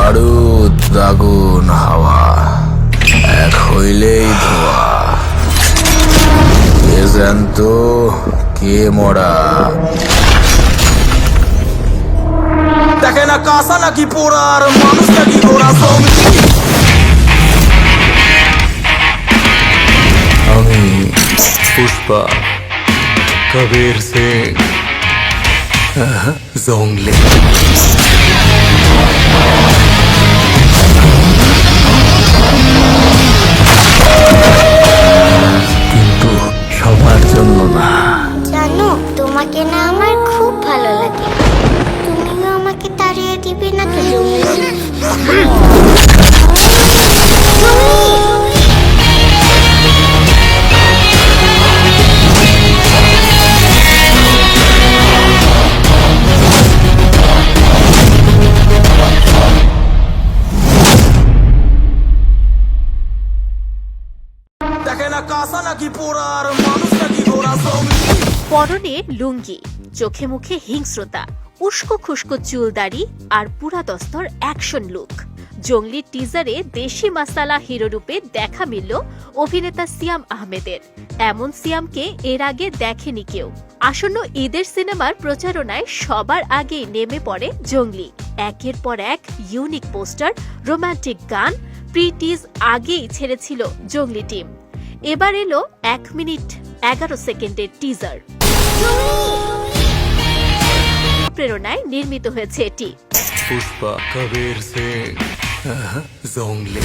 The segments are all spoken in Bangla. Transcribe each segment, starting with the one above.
বারুদ আগুন হাওয়া এক হইলেই ধোয়া, কে জ্যান্ত কে মরা। দেখে না কাঁসা নাকি পোড়ার মানুষ নাকি ঘোড়া জঙ্গলি। আমি পুষ্পা কবির সিং জঙ্গলি। কিন্তু সবার জন্য না। জানো, তোমাকে না আমার খুব ভালো লাগে। তুমিও আমাকে তাড়িয়ে দিবে না তো জঙ্গলি? দেখে না কাঁসা নাকি পোড়ার মানুষ নাকি ঘোড়া জঙ্গলি। পরনে লুঙ্গি, চোখে মুখে হিংস্রতা, উস্কো খুস্কো চুলদাড়ি আর পুরাদস্তর অ্যাকশন লুক। জঙ্গলির টিজারে দেশি মাসালা হিরো রূপে দেখা মিলল অভিনেতা সিয়াম আহমেদের। এমন সিয়ামকে এর আগে দেখেনি কেউ। আসন্ন ঈদের সিনেমার প্রচারণায় সবার আগে নেমে পড়ে জঙ্গলি। একের পর এক ইউনিক পোস্টার, রোমান্টিক গান, প্রি-টিজ আগেই ছেড়েছিল জঙ্গলি টিম। এবার এলো 1 মিনিট 11 সেকেন্ডের টিজার। প্রেরণায় নির্মিত হয়েছে এটি। পুষ্পা কবির সিং জঙ্গলি।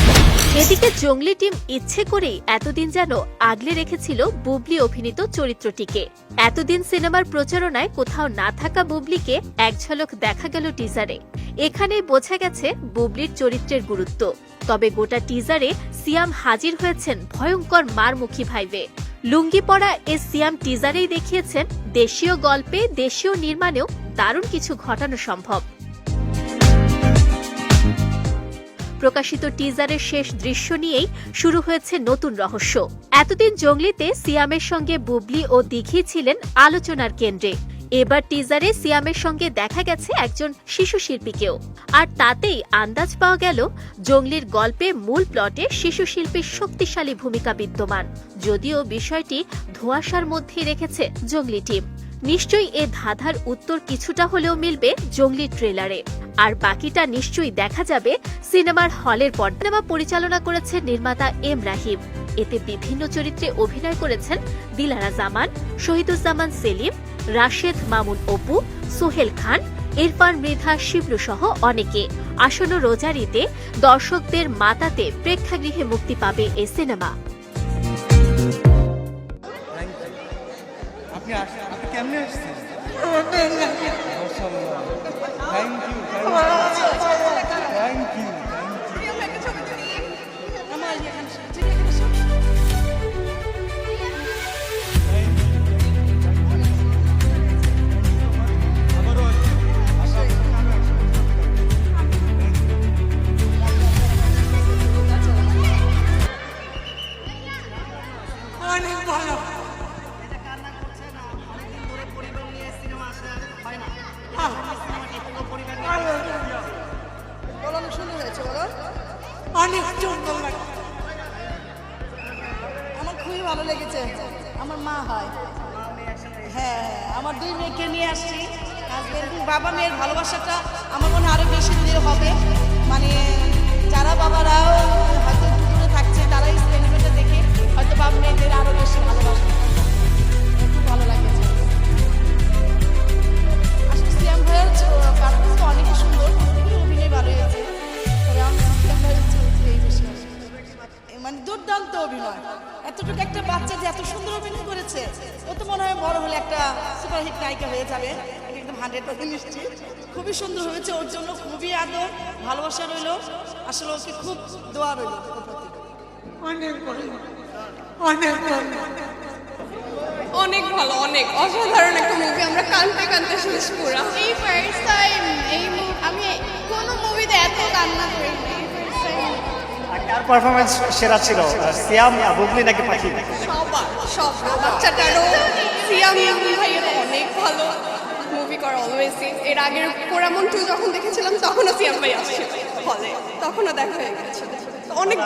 এদিকে জঙ্গলি টিম ইচ্ছে করেই এতদিন যেন আগলে রেখেছিল বুবলি অভিনীত চরিত্রটিকে। এতদিন সিনেমার প্রচারণায় কোথাও না থাকা বুবলিকে এক ঝলক দেখা গেল টিজারে। এখানেই বোঝা গেছে বুবলির চরিত্রের গুরুত্ব। তবে গোটা টিজারে সিয়াম হাজির হয়েছেন ভয়ঙ্কর মারমুখী ভাইবে। লুঙ্গি পরা এ সিয়াম টিজারেই দেখিয়েছেন দেশীয় গল্পে দেশীয় নির্মাণেও দারুণ কিছু ঘটানো সম্ভব। প্রকাশিত টিজারের শেষ দৃশ্য নিয়েই শুরু হয়েছে নতুন রহস্য। এতদিন জঙ্গলিতে সিয়ামের সঙ্গে বুবলি ও দিঘি ছিলেন আলোচনার কেন্দ্রে। এবার টিজারে সিয়ামের সঙ্গে দেখা গেছে একজন শিশু শিল্পীকেও। আর তাতেই আন্দাজ পাওয়া গেল জঙ্গলির গল্পে মূল প্লটে শিশু শিল্পীর শক্তিশালী ভূমিকা বিদ্যমান। যদিও বিষয়টি ধোঁয়াশার মধ্যেই রেখেছে জঙ্গলি টিম। নিশ্চয়ই এ ধাঁধার উত্তর কিছুটা হলেও মিলবে জঙ্গলি ট্রেলারে। আর বাকিটা নিশ্চয়ই দেখা যাবে সিনেমার হলের পর। সিনেমা পরিচালনা করেছেন নির্মাতা এম রাহিম। এতে বিভিন্ন চরিত্রে অভিনয় করেছেন দিলারা জামান, শহীদুজ্জামান সেলিম, রাশেদ মামুন অপু, সোহেল খান, ইরফান মৃধা, শিবলু সহ অনেকে। আসন্ন রোজারিতে দর্শকদের মাতাতে প্রেক্ষাগৃহে মুক্তি পাবে এ সিনেমা। আপনি কেমনে আসছেন? Thank you. অনেক ভালো। অনেক সুন্দর লাগে। আমার খুবই ভালো লেগেছে। আমার মা হয়, হ্যাঁ, আমার 2 মেয়েকে নিয়ে আসছি। হাজবেন্ড বাবা মেয়ের ভালোবাসাটা আমার মনে হয় আরো বেশি দূরে হবে। মানে যারা বাবারাও হয়তো দূরে থাকছে তারা এই সিনেমাটা দেখে হয়তো বাবা মেয়েদের আরো বেশি ভালোবাসে। খুব ভালো লাগছে। আসলে সিয়াম ভাইয়ের পারফরমেন্স তো অনেক সুন্দর, অভিনয় ভালো হয়েছে। তবে আমি সিয়াম ভাইয়ের চরিত্রে বেশি মানে দুর্দান্ত অভিনয়। এতটুকু একটা বাচ্চা যে এত সুন্দর অভিনয় করেছে, ও তো মনে হয় বড় হলে একটা সুপারহিট নায়িকা হয়ে যাবে। একদম 100% নিশ্চিত। খুবই সুন্দর হয়েছে, ওর জন্য খুবই আদর ভালোবাসা রইল। আসলে ওকে খুব দোয়া রইল। অনেক ভালো, অনেক ভালো, অনেক ভালো, অনেক অসাধারণ একটা মুভি। আমরা কাঁদতে কাঁদতে শেষ পুরা। এই ফার্স্ট টাইম আমি কোনো মুভিতে এত কান্না করিনি। কার পারফরমেন্স সেরা ছিল, সিয়াম বুবলি নাকি পাখি? সব বাচ্চাটারও সিয়াম ভাইয়ের অনেক ভালো মুভি করা অলওয়েজ। এর আগের পোড়ামন 2 যখন দেখেছিলাম তখনও সিয়াম ভাই আসছিল। হলে, তখনও দেখা হয়ে গেছিল। তো অনেক